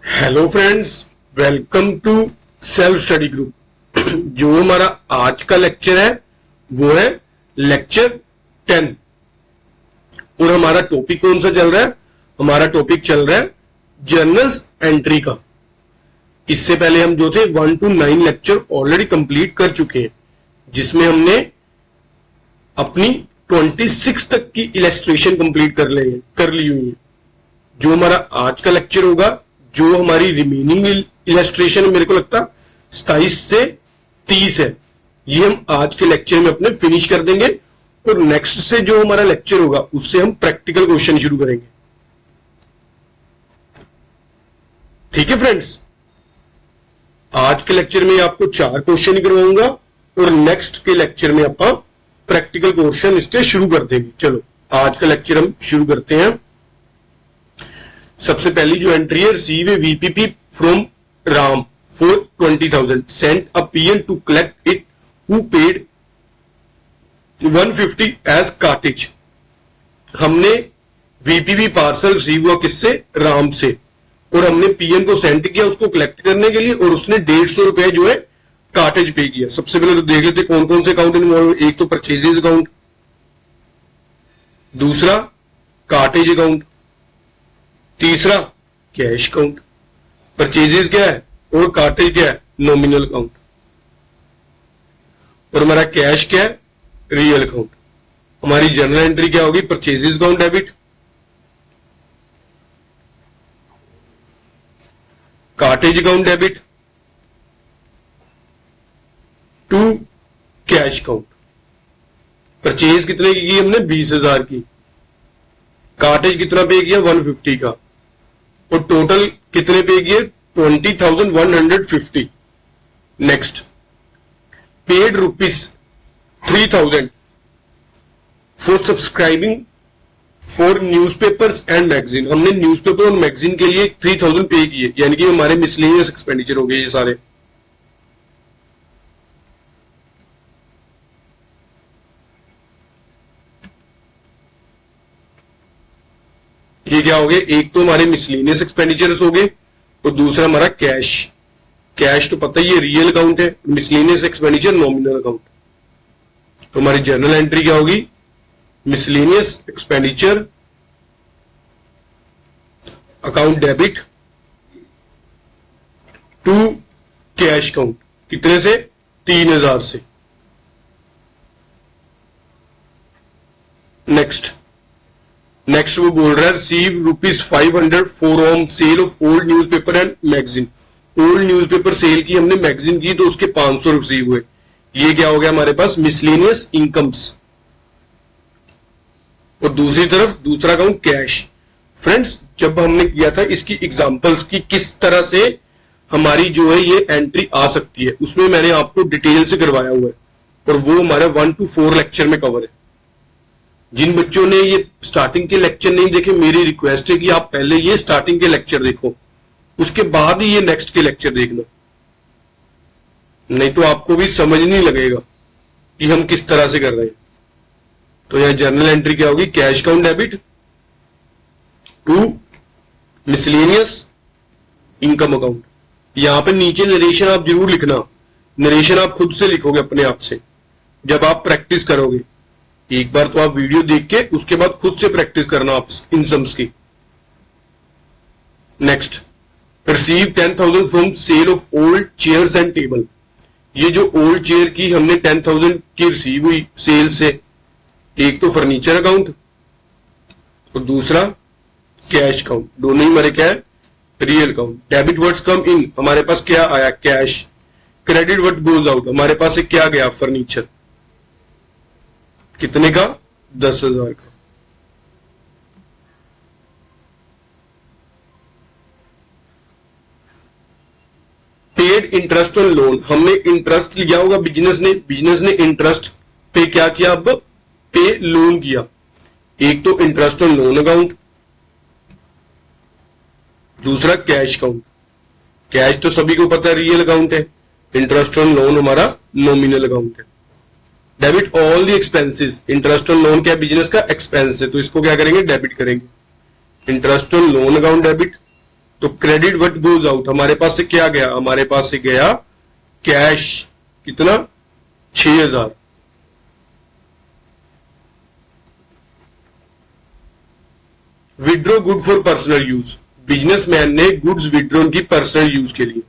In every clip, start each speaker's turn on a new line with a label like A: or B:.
A: Hello friends, welcome to self study group. जो हमारा आज का लेक्चर है वो है लेक्चर 10 और हमारा टॉपिक कौन सा चल रहा है? हमारा टॉपिक चल रहा है जर्नल्स एंट्री का। इससे पहले हम जो थे 1 to 9 लेक्चर ऑलरेडी कंप्लीट कर चुके हैं, जिसमें हमने अपनी 26 तक की इलस्ट्रेशन कंप्लीट कर ली हुई है। जो हमारा आज का लेक्चर होगा, जो हमारी रिमेनिंग इलस्ट्रेशन मेरे को लगता 27 से 30 है, ये हम आज के लेक्चर में अपने फिनिश कर देंगे और नेक्स्ट से जो हमारा लेक्चर होगा उससे हम प्रैक्टिकल क्वेश्चन शुरू करेंगे। ठीक है फ्रेंड्स, आज के लेक्चर में आपको 4 क्वेश्चन करवाऊंगा और नेक्स्ट के लेक्चर में आप प्रैक्टिकल क्वेश्चन इसके शुरू कर देंगे। चलो आज का लेक्चर हम शुरू करते हैं। सबसे पहली जो एंट्री है, receive a VPP from Ram for 20,000, sent a PN to collect it, who paid 150 as cartage. हमने वीपीपी पार्सल रिसीव हुआ किससे? राम से, और हमने पीएन को सेंड किया उसको कलेक्ट करने के लिए, और उसने 150 रुपए जो है कार्टेज पे किया। सबसे पहले तो देख लेते कौन कौन से अकाउंट इन्वॉल्व। एक तो परचेजेज अकाउंट, दूसरा कार्टेज अकाउंट, तीसरा कैश अकाउंट। परचेजेस क्या है और कार्टेज क्या है? Nominal account. और हमारा कैश क्या है? Real account. हमारी जर्नल एंट्री क्या होगी? Purchases account debit, cartage account debit to cash account. Purchase कितने की हमने? 20,000 की। कार्टेज कितना पे किया? 150 का। और टोटल कितने पे किए? 20,150। Next, paid ₹3,000 for subscribing for newspapers and magazine. हमने न्यूज़पेपर और मैगजीन के लिए 3,000 पे किए, यानी कि हमारे मिसलेनियस एक्सपेंडिचर हो गए ये सारे। ये क्या हो गए? एक तो हमारे मिसलेनियस एक्सपेंडिचर्स हो गए और दूसरा हमारा कैश। कैश तो पता ही है रियल अकाउंट है, मिसलेनियस एक्सपेंडिचर नॉमिनल अकाउंट। तो हमारी जर्नल एंट्री क्या होगी? Miscellaneous expenditure account debit to cash account. कितने से? 3,000 से। नेक्स्ट वो बोल रहा है receive ₹500 for home sale of old newspaper and magazine. Old newspaper sale की हमने, मैगजीन की तो उसके 500 रिसीव हुए। ये क्या हो गया हमारे पास? Miscellaneous incomes. और दूसरी तरफ दूसरा अकाउंट कैश। फ्रेंड्स, जब हमने किया था इसकी एग्जांपल्स की किस तरह से हमारी जो है ये एंट्री आ सकती है, उसमें मैंने आपको डिटेल से करवाया हुआ है और वो हमारे 1 to 4 लेक्चर में कवर है। जिन बच्चों ने ये स्टार्टिंग के लेक्चर नहीं देखे, मेरी रिक्वेस्ट है कि आप पहले ये स्टार्टिंग के लेक्चर देखो, उसके बाद ही ये नेक्स्ट के लेक्चर देखना, नहीं तो आपको भी समझ नहीं लगेगा कि हम किस तरह से कर रहे हैं। तो यह जर्नल एंट्री क्या होगी? Cash account debit to miscellaneous income account. यहां पे नीचे नरेशन आप जरूर लिखना, नरेशन आप खुद से लिखोगे अपने आप से जब आप प्रैक्टिस करोगे। एक बार तो आप वीडियो देख के उसके बाद खुद से प्रैक्टिस करना आप इन सम्स की। Next, receive 10,000 from sale of old chairs and table. ये जो ओल्ड चेयर की हमने 10,000 की रिसीव हुई सेल से, एक तो फर्नीचर अकाउंट और दूसरा कैश अकाउंट। दोनों ही हमारे क्या है? Real account. डेबिट वर्ड्स कम इन, हमारे पास क्या आया? Cash. Credit word goes out, हमारे पास एक क्या गया? फर्नीचर। कितने का? 10,000 का। पेड इंटरेस्ट ऑन लोन, हमने इंटरेस्ट लिया होगा बिजनेस ने इंटरेस्ट पे क्या किया? अब पे लोन किया। एक तो इंटरेस्ट ऑन लोन अकाउंट, दूसरा कैश अकाउंट। कैश तो सभी को पता है रियल अकाउंट है, इंटरेस्ट ऑन लोन हमारा नॉमिनल अकाउंट है। Debit all the expenses, interest on loan क्या? बिजनेस का एक्सपेंस है, तो इसको क्या करेंगे? डेबिट करेंगे। Interest on loan account debit, तो क्रेडिट व्हाट गोज आउट, हमारे पास से क्या गया, हमारे पास से गया कैश, कितना 6000। Withdraw good for personal use, businessman ने गुड्स विड्रॉ की पर्सनल यूज के लिए,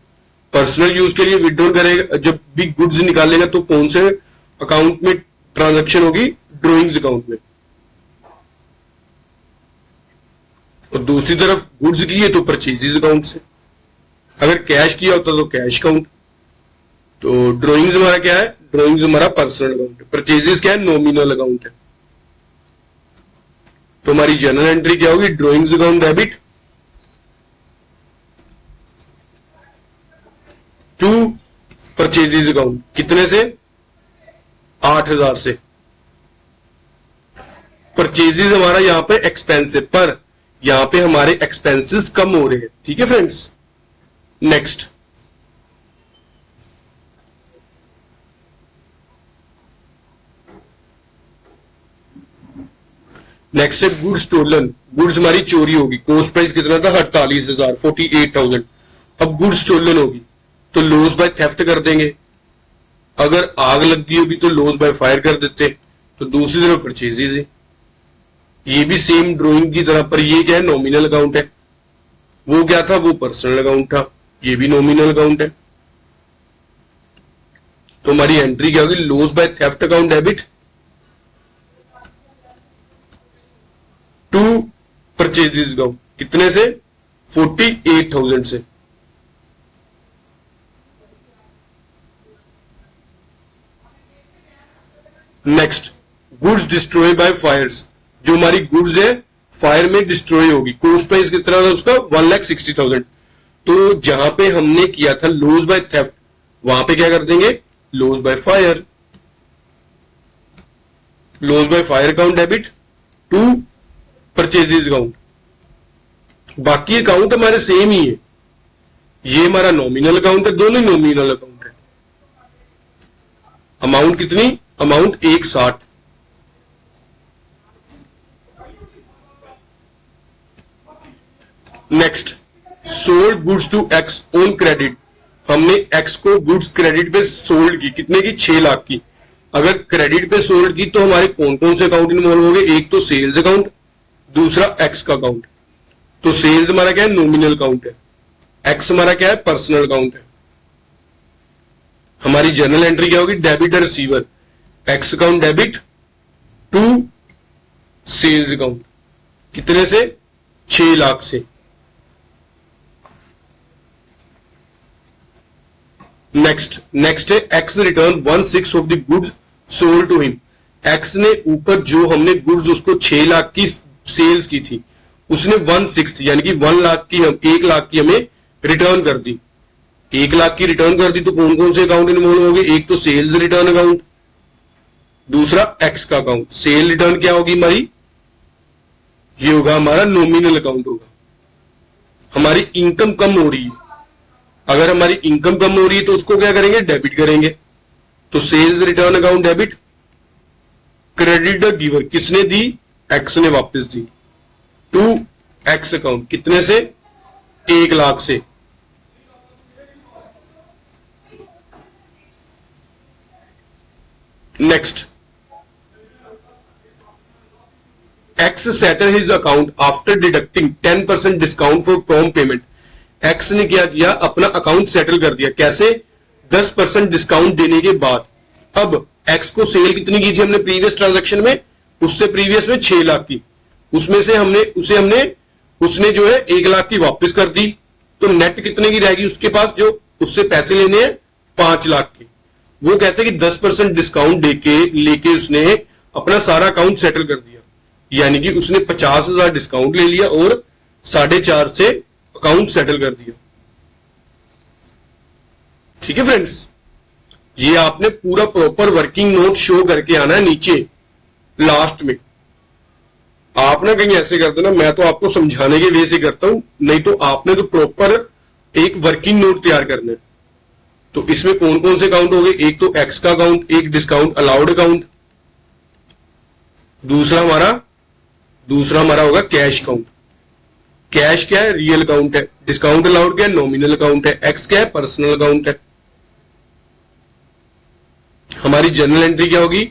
A: पर्सनल यूज के लिए विड्रॉ करेगा। जब भी गुड्स निकालेगा तो कौन से अकाउंट में ट्रांजैक्शन होगी, ड्रॉइंग्स अकाउंट में। और दूसरी तरफ गुड्स की है तो परचेजेस अकाउंट से, अगर कैश किया होता तो कैश अकाउंट। तो ड्रॉइंग्स हमारा क्या है, ड्रॉइंग्स हमारा पर्सनल अकाउंट है, परचेजेस क्या है, नॉमिनल अकाउंट है। तो हमारी जर्नल एंट्री क्या होगी, drawings account debit to purchases account, कितने से, 8000 से। परचेजेस हमारा यहां पे एक्सपेंस है, पर यहां पे हमारे एक्सपेंसेस कम हो रहे हैं। ठीक है फ्रेंड्स, नेक्स्ट नेक्स्ट है गुड्स स्टोलन, गुड्स हमारी चोरी होगी। कॉस्ट प्राइस कितना था, 48,000, 48,000। अब गुड्स स्टोलन होगी तो लॉस बाय थेफ्ट कर देंगे, अगर आग लग गई होगी तो लॉस बाय फायर कर देते। तो दूसरी तरफ परचेजेस है, ये भी सेम ड्राइंग की तरह, पर ये क्या है, नॉमिनल अकाउंट है। वो क्या था, वो पर्सनल अकाउंट था, ये भी नॉमिनल अकाउंट है। तो हमारी एंट्री क्या होगी, loss by theft account debit to purchases account, कितने से, 48,000 से। Next goods destroy by fires, जो हमारी गुड्स है फायर में डिस्ट्रॉय होगी। कॉस्ट प्राइस किस तरह था उसका, 1,60,000। तो जहां पे हमने किया था लॉस बाय थेफ्ट, वहां पे क्या कर देंगे, loss by fire, loss by fire account debit to purchases account. बाकी अकाउंट हमारे सेम ही है, ये हमारा नॉमिनल अकाउंट है, दोनों नॉमिनल अकाउंट है। अमाउंट कितनी, amount 160। Next sold goods to X on credit, हमने एक्स को गुड्स क्रेडिट पे सोल्ड की, कितने की, 6 लाख की। अगर क्रेडिट पे सोल्ड की तो हमारे कौन कौन से अकाउंट इन्वॉल्व हो गए, एक तो सेल्स अकाउंट, दूसरा एक्स का अकाउंट। तो सेल्स हमारा क्या है, नॉमिनल अकाउंट है, एक्स हमारा क्या है, पर्सनल अकाउंट है। हमारी जर्नल एंट्री क्या होगी, debit receiver, X account debit to sales account, कितने से, 6 लाख से। नेक्स्ट है X return 1/6 of the goods sold to him, X ने ऊपर जो हमने गुड्स उसको 6 लाख की सेल्स की थी, उसने 1/6 यानी कि 1 लाख की, हम 1 लाख की हमें रिटर्न कर दी। 1 लाख की रिटर्न कर दी तो कौन कौन से अकाउंट इन्वॉल्व हो गए, एक तो सेल्स रिटर्न अकाउंट, दूसरा एक्स का अकाउंट। सेल रिटर्न क्या होगी हमारी, ये होगा हमारा नॉमिनल अकाउंट होगा। हमारी इनकम कम हो रही है, अगर हमारी इनकम कम हो रही है तो उसको क्या करेंगे, डेबिट करेंगे। तो sales return account debit, credit giver, किसने दी, एक्स ने वापस दी, टू एक्स अकाउंट, कितने से, 1 लाख से। Next x settle his account after deducting 10% discount for prompt payment, x ने क्या किया, अपना अकाउंट सेटल कर दिया, कैसे, 10% डिस्काउंट देने के बाद। अब एक्स को सेल कितनी की थी हमने प्रीवियस ट्रांजैक्शन में, उससे प्रीवियस में 6 लाख की, उसमें से उसने जो है 1 लाख की वापस कर दी। तो नेट कितने की रहेगी उसके पास, जो उससे पैसे लेने हैं 5 लाख की। वो कहते हैं कि 10% डिस्काउंट लेके उसने अपना सारा अकाउंट सेटल कर दिया, यानी कि उसने 50,000 डिस्काउंट ले लिया और 4.5 से अकाउंट सेटल कर दिया। ठीक है फ्रेंड्स, ये आपने पूरा प्रॉपर वर्किंग नोट शो करके आना है नीचे लास्ट में। आप ना कहीं ऐसे करते ना, मैं तो आपको समझाने के वे से करता हूं, नहीं तो आपने तो प्रॉपर एक वर्किंग नोट तैयार करना है। तो इसमें कौन कौन से अकाउंट हो गए, एक तो एक्स का अकाउंट, एक डिस्काउंट अलाउड अकाउंट, दूसरा हमारा होगा कैश अकाउंट। कैश क्या है, रियल अकाउंट है। डिस्काउंट अलाउड क्या है, नॉमिनल अकाउंट है। एक्स क्या है, पर्सनल अकाउंट है। हमारी जर्नल एंट्री क्या होगी,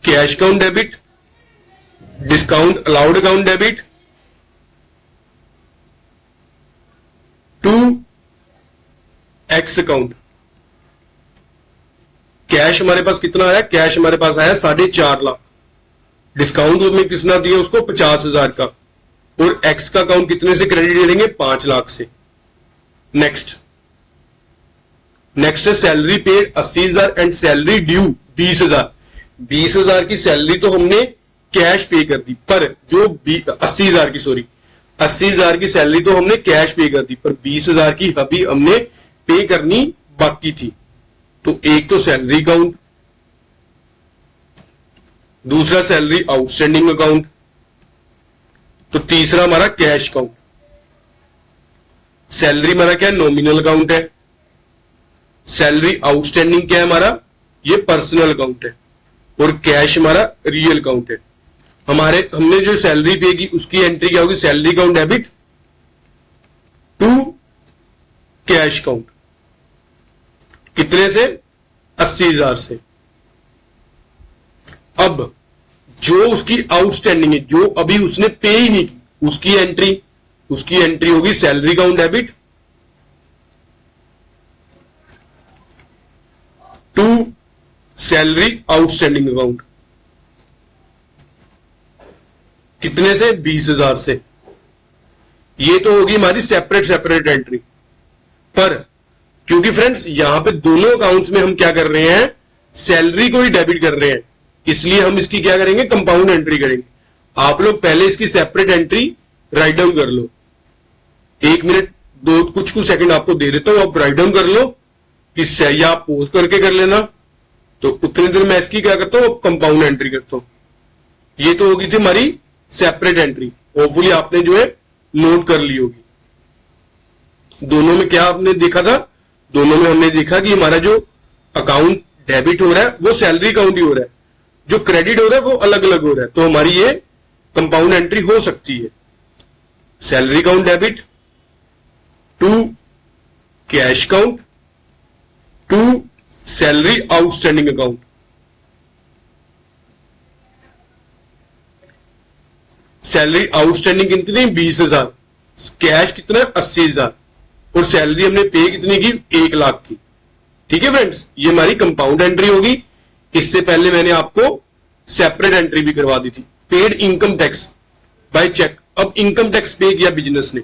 A: cash account debit, discount allowed account debit to X account. Cash हमारे पास कितना आया, कैश हमारे पास आया 4.5 लाख। डिस्काउंट में कितना दिया उसको, 50,000 का। और एक्स का अकाउंट कितने से क्रेडिट करेंगे, 5 लाख से। नेक्स्ट है salary paid 80,000 and salary due 20,000। 20,000 की सैलरी तो हमने कैश पे कर दी, पर जो 80,000 की 80,000 की सैलरी तो हमने कैश पे कर दी, पर 20,000 की अभी हमने पे करनी बाकी थी। तो एक तो सैलरी अकाउंट, दूसरा सैलरी आउटस्टैंडिंग अकाउंट, तो तीसरा हमारा कैश अकाउंट। सैलरी हमारा क्या है, नॉमिनल अकाउंट है। सैलरी आउटस्टैंडिंग क्या है हमारा, ये पर्सनल अकाउंट है। और कैश हमारा रियल अकाउंट है। हमने जो सैलरी पे की उसकी एंट्री क्या होगी, salary account debit to cash account. कितने से, 80,000 से। अब जो उसकी आउटस्टैंडिंग है, जो अभी उसने पे ही नहीं की, उसकी एंट्री होगी salary account debit to salary outstanding account. कितने से, 20,000 से। ये तो होगी हमारी सेपरेट एंट्री। पर क्योंकि फ्रेंड्स यहां पे दोनों अकाउंट्स में हम क्या कर रहे हैं, सैलरी को ही डेबिट कर रहे हैं, इसलिए हम इसकी क्या करेंगे, कंपाउंड एंट्री करेंगे। आप लोग पहले इसकी सेपरेट एंट्री राइट डाउन कर लो। 1 मिनट कुछ सेकंड आपको दे देता हूं, आप राइट डाउन कर लो, या आप पोज करके कर लेना। तो उतने देर मैं इसकी क्या करता हूं, कंपाउंड एंट्री करता हूं। ये तो होगी थी हमारी सेपरेट एंट्री। होपफुली आपने जो है नोट कर ली होगी। दोनों में क्या आपने देखा था, दोनों में हमने देखा कि हमारा जो अकाउंट डेबिट हो रहा है वो सैलरी अकाउंट ही हो रहा है, जो क्रेडिट हो रहा है वो अलग अलग हो रहा है। तो हमारी ये कंपाउंड एंट्री हो सकती है, salary account debit to cash account to salary outstanding account. Salary outstanding कितनी, 20,000। कैश कितना, 80,000। और सैलरी हमने पे कितनी की, 1 लाख की। ठीक है फ्रेंड्स, ये हमारी कंपाउंड एंट्री होगी। इससे पहले मैंने आपको सेपरेट एंट्री भी करवा दी थी। Paid income tax by cheque. अब इनकम टैक्स पे किया बिजनेस ने।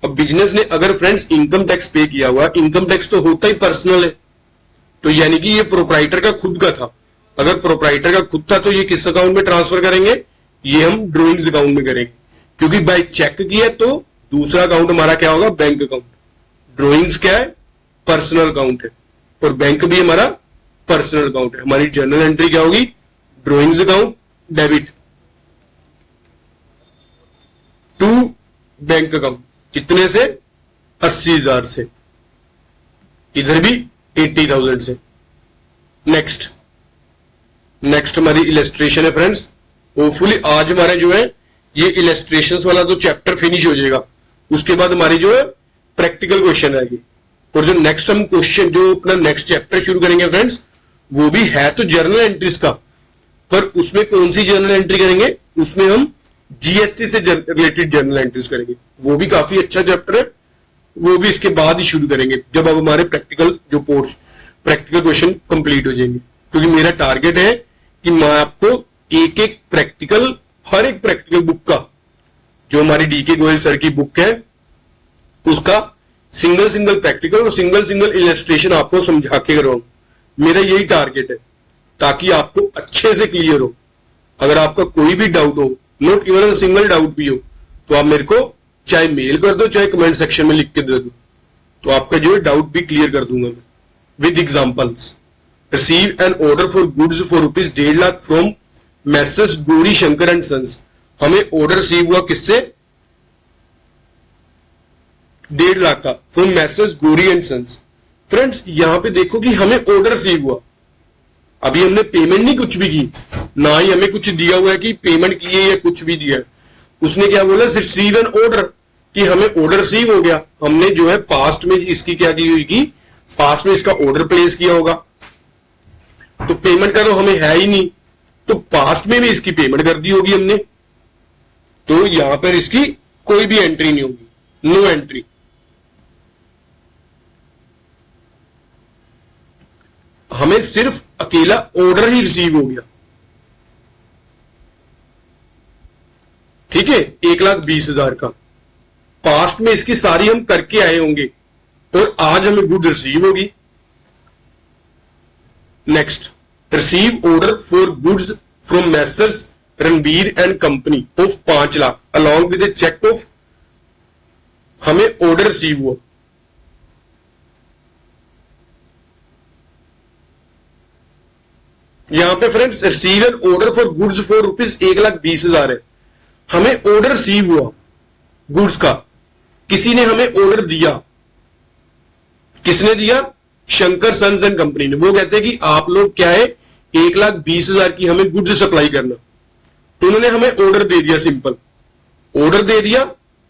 A: अब बिजनेस ने अगर फ्रेंड्स इनकम टैक्स पे किया हुआ, इनकम टैक्स तो होता ही पर्सनल है, तो यानी कि ये प्रोप्राइटर का खुद का था। अगर प्रोप्राइटर का खुद था तो ये किस अकाउंट में ट्रांसफर करेंगे, ये हम ड्रॉइंग्स अकाउंट में करेंगे। क्योंकि बाय चेक किया तो दूसरा अकाउंट हमारा क्या होगा, बैंक अकाउंट। ड्रॉइंग्स क्या है, पर्सनल अकाउंट है, और बैंक भी हमारा पर्सनल अकाउंट है। हमारी जर्नल एंट्री क्या होगी, drawings account debit to bank account. कितने से, 80,000 से। इधर भी 80,000 से। नेक्स्ट हमारी इलस्ट्रेशन है फ्रेंड्स। होपफुली आज हमारे जो है ये इलस्ट्रेशंस वाला तो चैप्टर फिनिश हो जाएगा। उसके बाद हमारी जो है प्रैक्टिकल क्वेश्चन आएगी। और जो नेक्स्ट हम क्वेश्चन, जो अपना नेक्स्ट चैप्टर शुरू करेंगे फ्रेंड्स, वो भी है तो जर्नल एंट्रीज का, पर उसमें कौन सी जर्नल एंट्री करेंगे, उसमें हम जीएसटी से रिलेटेड जर्नल एंट्रीज करेंगे। वो भी काफी अच्छा चैप्टर है, वो भी इसके बाद ही शुरू करेंगे, जब अब हमारे प्रैक्टिकल क्वेश्चन कंप्लीट हो जाएंगे। क्योंकि मेरा टारगेट है कि मैं आपको एक एक प्रैक्टिकल, हर एक प्रैक्टिकल बुक का, जो हमारी डीके गोयल सर की बुक है, उसका सिंगल प्रैक्टिकल और सिंगल इलस्ट्रेशन आपको समझा के करवाऊं। मेरा यही टारगेट है, ताकि आपको अच्छे से क्लियर हो। अगर आपका कोई भी डाउट हो, नॉट इवन सिंगल डाउट भी हो, तो आप मेरे को चाहे मेल कर दो, चाहे कमेंट सेक्शन में लिख के दे दो, तो आपका जो है डाउट भी क्लियर कर दूंगा मैं with examples. Receive an order for goods for ₹1.5 lakh from messrs Gauri Shankar and sons. हमें ऑर्डर रिसीव हुआ किससे, 1.5 लाख का, from messrs Gauri and sons. Friends यहां पे देखो कि हमें ऑर्डर रिसीव हुआ, अभी हमने पेमेंट नहीं कुछ भी की, ना ही हमें कुछ दिया हुआ है कि पेमेंट की है या कुछ भी दिया है। उसने क्या बोला, रिसीव एन ऑर्डर, कि हमें ऑर्डर रिसीव हो गया, हमने जो है पास्ट में इसकी क्या की होगी, पास्ट में इसका ऑर्डर प्लेस किया होगा, तो पेमेंट का तो हमें है ही नहीं, तो पास्ट में भी इसकी पेमेंट कर दी होगी हमने, तो यहां पर इसकी कोई भी एंट्री नहीं होगी, नो एंट्री। हमें सिर्फ अकेला ऑर्डर ही रिसीव हो गया, ठीक है, 1,20,000 का। पास्ट में इसकी सारी हम करके आए होंगे और आज हमें गुड रिसीव होगी। Next, receive order for goods from messrs Ranbir and company of 5 lakh along with a cheque of, हमें ऑर्डर रिसीव हुआ, यहां पे friends receive an order for goods for ₹1,20,000 है, हमें ऑर्डर रिसीव हुआ गुड्स का, किसी ने हमें ऑर्डर दिया, किसने दिया, शंकर सन्स एंड कंपनी ने। वो कहते हैं कि आप लोग क्या है 1,20,000 की हमें गुड्स सप्लाई करना, तो उन्होंने हमें ऑर्डर दे दिया, सिंपल ऑर्डर दे दिया,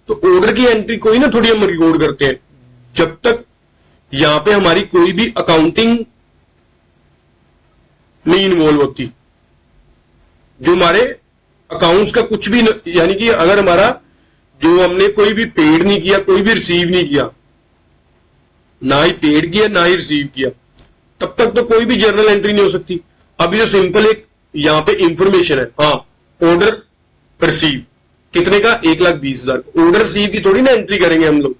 A: तो ऑर्डर की एंट्री कोई ना थोड़ी हम रिकॉर्ड करते हैं, जब तक यहां पे हमारी कोई भी अकाउंटिंग नहीं इन्वॉल्व होती, जो हमारे अकाउंट्स का कुछ भी यानी कि अगर हमारा जो हमने कोई भी पेड नहीं किया, कोई भी रिसीव नहीं किया, ना ही पेड किया ना ही रिसीव किया, तब तक तो कोई भी जर्नल एंट्री नहीं हो सकती। अभी जो सिंपल एक यहां पे इंफॉर्मेशन है, हाँ ऑर्डर रिसीव कितने का, 1,20,000, ऑर्डर रिसीव की थोड़ी ना एंट्री करेंगे हम लोग।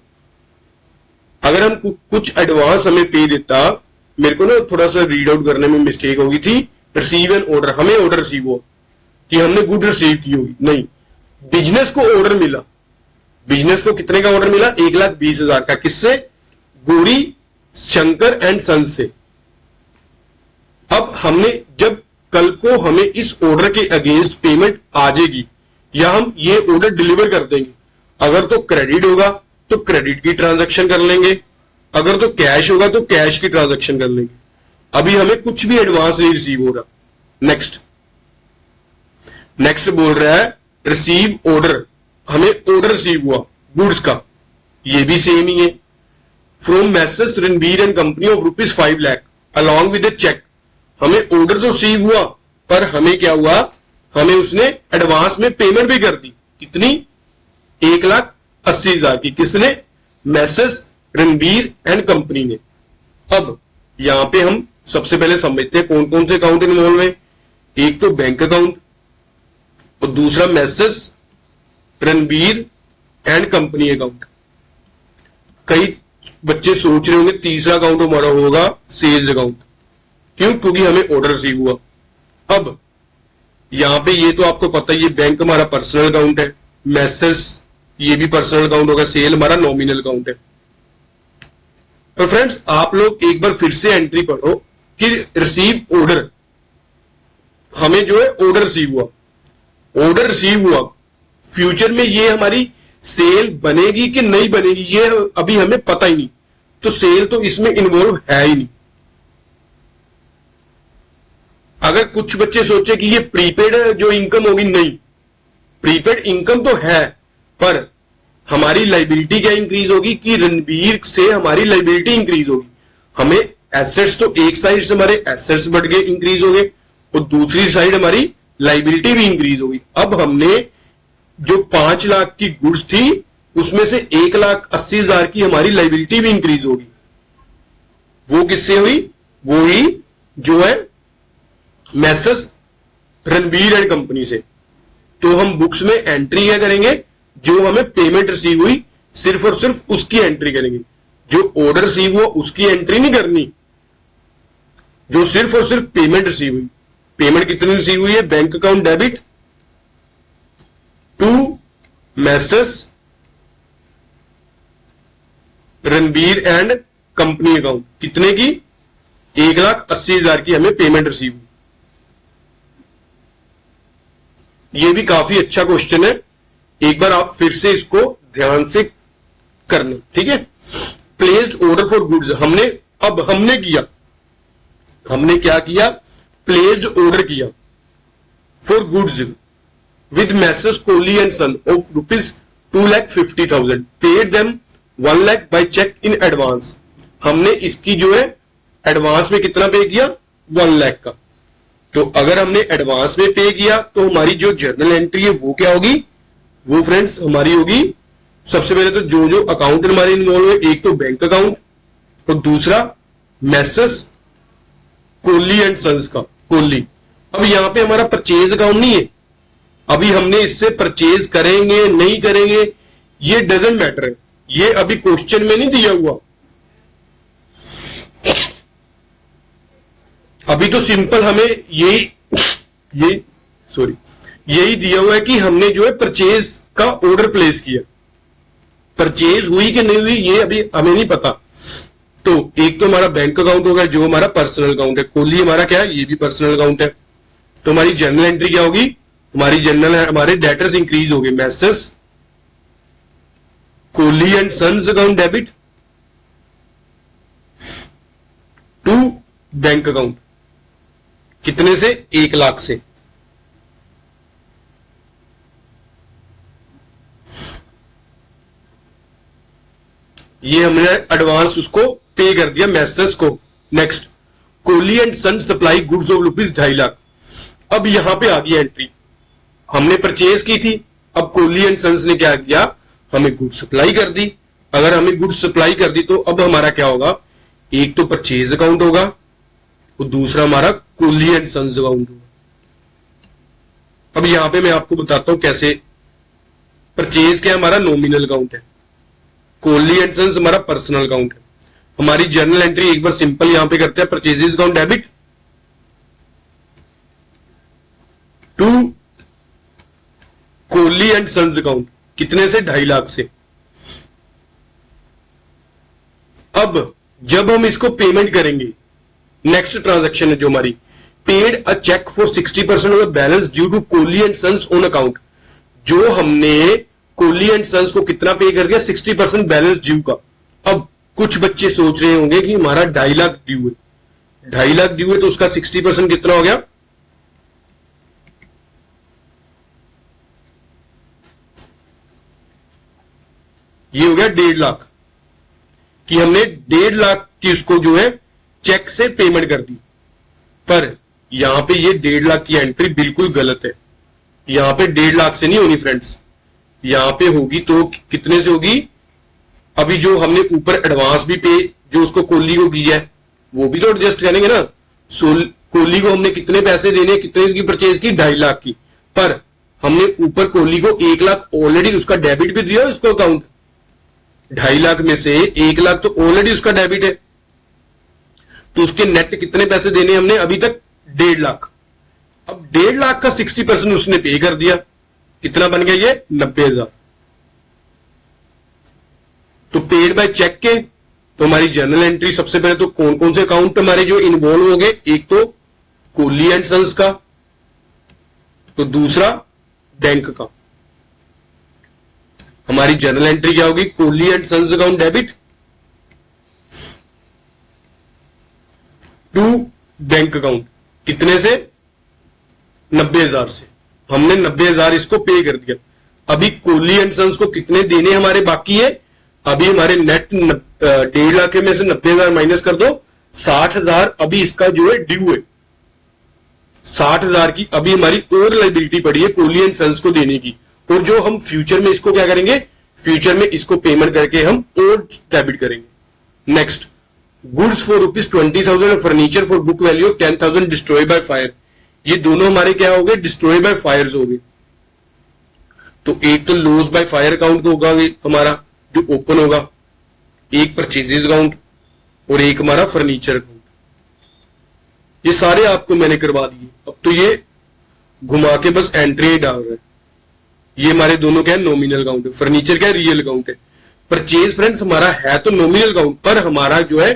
A: अगर हम कुछ एडवांस हमें पे देता, मेरे को ना थोड़ा सा रीड आउट करने में मिस्टेक हो गई थी, रिसीव एन ऑर्डर, हमें ऑर्डर रिसीव हो कि हमने गुड रिसीव की होगी, नहीं, बिजनेस को ऑर्डर मिला, बिजनेस को कितने का ऑर्डर मिला, 1,20,000 का, किससे, गौरी शंकर एंड सन से। अब हमने जब कल को हमें इस ऑर्डर के अगेंस्ट पेमेंट आ जाएगी या हम ये ऑर्डर डिलीवर कर देंगे, अगर तो क्रेडिट होगा तो क्रेडिट की ट्रांजैक्शन कर लेंगे, अगर तो कैश होगा तो कैश की ट्रांजैक्शन कर लेंगे। अभी हमें कुछ भी एडवांस नहीं रिसीव हो रहा। नेक्स्ट बोल रहा है रिसीव ऑर्डर, हमें ऑर्डर रिसीव हुआ गुड्स का, ये भी सेम ही है, from messrs Ranbir and company of ₹5 lakh along with a cheque. हमें ऑर्डर तो रिसीव हुआ, पर हमें क्या हुआ, हमें उसने एडवांस में पेमेंट भी कर दी, कितनी, 1,80,000 की, किसने, मैसेज रणबीर एंड कंपनी ने। अब यहां पे हम सबसे पहले समझते हैं कौन कौन से अकाउंट इन्वॉल्व है, एक तो बैंक अकाउंट और दूसरा message Ranbir and company account. कई बच्चे सोच रहे होंगे तीसरा अकाउंट हमारा होगा सेल्स अकाउंट, क्यों, क्योंकि हमें ऑर्डर रिसीव हुआ। अब यहां पे ये तो आपको पता है, ये बैंक हमारा पर्सनल अकाउंट है, मैसेज ये भी पर्सनल अकाउंट होगा, सेल हमारा नॉमिनल अकाउंट है। तो फ्रेंड्स आप लोग एक बार फिर से एंट्री पढ़ो कि रिसीव ऑर्डर, हमें जो है ऑर्डर रिसीव हुआ, ऑर्डर रिसीव हुआ, फ्यूचर में ये हमारी सेल बनेगी कि नहीं बनेगी ये अभी हमें पता ही नहीं, तो सेल तो इसमें इन्वॉल्व है ही नहीं। अगर कुछ बच्चे सोचे कि ये प्रीपेड जो इनकम होगी, नहीं, प्रीपेड इनकम तो है, पर हमारी लाइबिलिटी क्या इंक्रीज होगी कि रणबीर से हमारी लाइबिलिटी इंक्रीज होगी। हमें एसेट्स तो एक साइड से हमारे एसेट्स बढ़ गए, इंक्रीज हो गए, और दूसरी साइड हमारी लाइबिलिटी भी इंक्रीज होगी। अब हमने जो 5 लाख की गुड्स थी उसमें से 1,80,000 की हमारी लाइबिलिटी भी इंक्रीज होगी। वो किससे हुई, वो ही जो है मैसेज रणबीर एंड कंपनी से। तो हम बुक्स में एंट्री क्या करेंगे, जो हमें पेमेंट रिसीव हुई सिर्फ और सिर्फ उसकी एंट्री करेंगे, जो ऑर्डर रिसीव हुआ उसकी एंट्री नहीं करनी, जो सिर्फ और सिर्फ पेमेंट रिसीव हुई। पेमेंट कितनी रिसीव हुई है, bank account debit to messrs Ranbir and company account, कितने की, 1,80,000 की हमें पेमेंट रिसीव हुई। ये भी काफी अच्छा क्वेश्चन है, एक बार आप फिर से इसको ध्यान से करना, ठीक है। प्लेस्ड ऑर्डर फॉर गुड्स, हमने क्या किया, प्लेस्ड ऑर्डर किया for goods with messrs Kohli and son of 2,50,000, paid them 1 lakh by cheque in advance. हमने इसकी जो है एडवांस में कितना पे किया, 1 लाख का। तो अगर हमने एडवांस में पे किया तो हमारी जो जर्नल एंट्री है वो क्या होगी, वो फ्रेंड्स हमारी होगी, सबसे पहले तो जो जो अकाउंट हमारे इन्वॉल्व है, एक तो बैंक अकाउंट और दूसरा मैसेस कोहली एंड सन्स का, कोहली। अब यहां पे हमारा परचेज अकाउंट नहीं है, अभी हमने इससे परचेज करेंगे नहीं करेंगे ये डजेंट मैटर है, ये अभी क्वेश्चन में नहीं दिया हुआ। अभी तो सिंपल हमें यही दिया हुआ है कि हमने जो है परचेज का ऑर्डर प्लेस किया, परचेज हुई कि नहीं हुई ये अभी हमें नहीं पता। तो एक तो हमारा बैंक अकाउंट होगा जो हमारा पर्सनल अकाउंट है, कोहली हमारा क्या है, ये भी पर्सनल अकाउंट है। तो हमारी जर्नल एंट्री क्या होगी, हमारी जर्नल हमारे डेटर्स इंक्रीज हो गए, messrs Kohli and sons account debit to bank account, कितने से, 1 लाख से। ये हमने एडवांस उसको पे कर दिया मैसेस को। Next, Kohli and son supply goods of ₹2.5 lakh. अब यहां पे आ गई एंट्री, हमने परचेज की थी, अब कोहली एंड सन्स ने क्या किया, हमें गुड्स सप्लाई कर दी। अगर हमें गुड्स सप्लाई कर दी तो अब हमारा क्या होगा, एक तो परचेज अकाउंट होगा और दूसरा हमारा कोहली एंड सन्स अकाउंट होगा। अब यहां पे मैं आपको बताता हूं कैसे, परचेज क्या हमारा नॉमिनल अकाउंट है, कोहली एंड सन्स हमारा पर्सनल अकाउंट है। हमारी जर्नल एंट्री एक बार सिंपल यहां पे करते हैं, purchases account debit to Kohli and sons account, कितने से, 2.5 लाख से। अब जब हम इसको पेमेंट करेंगे, नेक्स्ट ट्रांजैक्शन है जो हमारी, paid a cheque for 60% of the balance due to Kohli and sons on account. जो हमने कोहली एंड सन्स को कितना पे कर दिया, 60% बैलेंस ड्यू का। अब कुछ बच्चे सोच रहे होंगे कि हमारा 2.5 लाख ड्यू है, 2.5 लाख ड्यू है तो उसका 60% कितना हो गया, ये हो गया 1.5 लाख, कि हमने 1.5 लाख की उसको जो है चेक से पेमेंट कर दी। पर यहां पे ये 1.5 लाख की एंट्री बिल्कुल गलत है, यहां पे 1.5 लाख से नहीं होनी फ्रेंड्स, यहां पे होगी तो कितने से होगी, अभी जो हमने ऊपर एडवांस भी पे जो उसको कोहली को किया है वो भी तो एडजस्ट करेंगे ना। कोहली को हमने कितने पैसे देने, कितने की परचेज की, 2.5 लाख की, पर हमने ऊपर कोहली को 1 लाख ऑलरेडी उसका डेबिट भी दिया उसको अकाउंट, 2.5 लाख में से 1 लाख तो ऑलरेडी उसका डेबिट है, तो उसके नेट कितने पैसे देने हमने अभी तक, 1.5 लाख। अब 1.5 लाख का 60% उसने पे कर दिया, कितना बन गया ये, 90,000। तो पेड बाय चेक के, तो हमारी जर्नल एंट्री सबसे पहले तो कौन कौन से अकाउंट हमारे जो इन्वॉल्व हो गए, एक तो कोहली एंड सन्स का, तो दूसरा बैंक का। हमारी जर्नल एंट्री क्या होगी, Kohli and sons account debit to bank account, कितने से, 90,000 से। हमने 90,000 इसको पे कर दिया। अभी कोहली एंड सन्स को कितने देने हमारे बाकी है, अभी हमारे नेट 1.5 लाख में से 90,000 माइनस कर दो, 60,000 अभी इसका जो है ड्यू है, 60,000 की अभी हमारी और लाइबिलिटी पड़ी है कोहली एंड सन्स को देने की। और जो हम फ्यूचर में इसको क्या करेंगे, फ्यूचर में इसको पेमेंट करके हम और डेबिट करेंगे। नेक्स्ट, गुड्स फॉर ₹20,000 और furniture for book value of 10,000 destroy by fire. ये दोनों हमारे क्या हो गए, डिस्ट्रॉय बाय फायर्स हो गए। तो एक तो लॉस बाय फायर अकाउंट होगा हमारा जो ओपन होगा, एक परचेजेस अकाउंट और एक हमारा फर्नीचर अकाउंट। ये सारे आपको मैंने करवा दिए। अब तो ये घुमा के बस एंट्री डाल रहा है। ये हमारे दोनों क्या है, नॉमिनल अकाउंट है, फर्नीचर क्या है, रियल अकाउंट है। परचेज फ्रेंड्स हमारा है तो नॉमिनल अकाउंट, पर हमारा जो है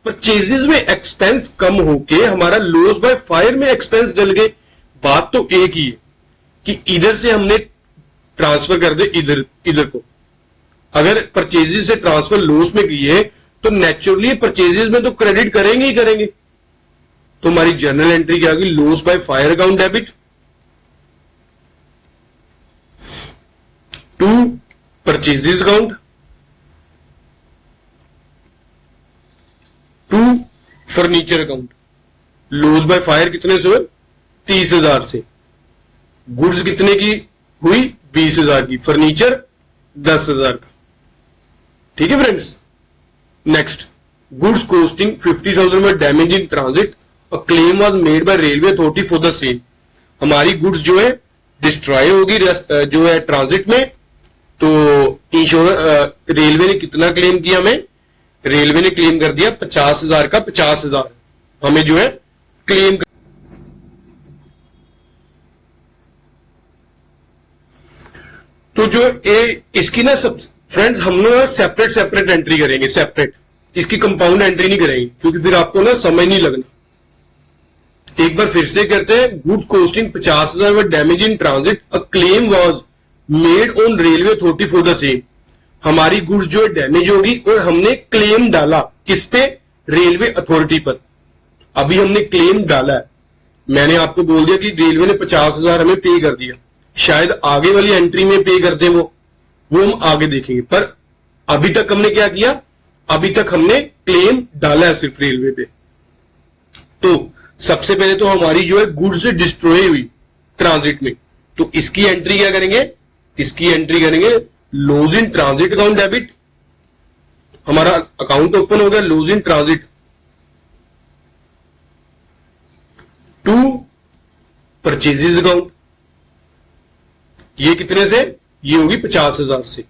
A: परचेजेस में एक्सपेंस कम होके हमारा लॉस बाय फायर में एक्सपेंस डल गए। बात तो एक ही है कि इधर से हमने ट्रांसफर कर दे इधर को। अगर परचेजेस से ट्रांसफर लॉस में किए तो नेचुरली परचेजेस में तो क्रेडिट करेंगे ही करेंगे। तो हमारी जर्नल एंट्री क्या होगी, loss by fire account debit to purchases account, to furniture account. Loss by fire कितने से हुए? 30,000 से। गुड्स कितने की हुई? 20,000 की। फर्नीचर 10,000 का। ठीक है friends. Next, goods costing 50,000 were damage in transit, a claim was made by railway authority for the same. हमारी गुड्स जो है डिस्ट्रॉय होगी जो है ट्रांजिट में, तो इंश्योरेंस रेलवे ने कितना क्लेम किया? हमें रेलवे ने क्लेम कर दिया 50,000 का 50,000 हमें जो है क्लेम। तो जो इसकी ना सब फ्रेंड्स हम लोग सेपरेट एंट्री करेंगे, सेपरेट। इसकी कंपाउंड एंट्री नहीं करेंगे क्योंकि फिर आपको ना समय नहीं लगना। एक बार फिर से करते हैं। Goods costing 50,000 were damage in transit, a claim was made on railway authority for the same. हमारी गुड्स जो है डैमेज होगी और हमने क्लेम डाला किस पे? रेलवे अथॉरिटी पर। अभी हमने क्लेम डाला है, मैंने आपको बोल दिया कि रेलवे ने 50,000 हमें पे कर दिया। शायद आगे वाली एंट्री में पे कर दे वो हम आगे देखेंगे। पर अभी तक हमने क्या किया? अभी तक हमने क्लेम डाला है सिर्फ रेलवे पे। तो सबसे पहले तो हमारी जो है गुड्स डिस्ट्रॉय हुई ट्रांजिट में, तो इसकी एंट्री क्या करेंगे? इसकी एंट्री करेंगे loss in transit account debit. हमारा अकाउंट ओपन हो गया loss in transit. To purchases account, ये कितने से? ये होगी 50,000 से।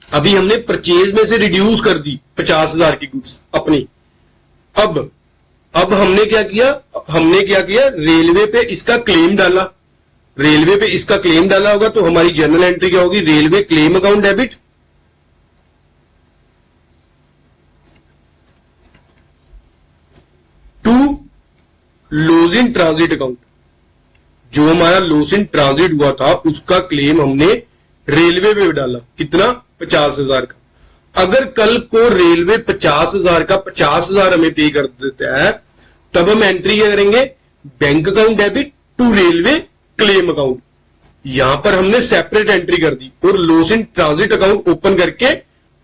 A: अभी हमने परचेज में से रिड्यूस कर दी 50,000 की गुड्स अपनी। अब हमने क्या किया? रेलवे पे इसका क्लेम डाला। रेलवे पे इसका क्लेम डाला होगा तो हमारी जनरल एंट्री क्या होगी? Railway claim account debit. To loss in transit account, जो हमारा लॉस इन ट्रांजिट हुआ था उसका क्लेम हमने रेलवे पे डाला। कितना? 50,000 का। अगर कल को रेलवे 50,000 का 50,000 हमें पे कर देता है, तब हम एंट्री क्या करेंगे? Bank account debit to railway claim account. यहां पर हमने सेपरेट एंट्री कर दी और loss in transit account open करके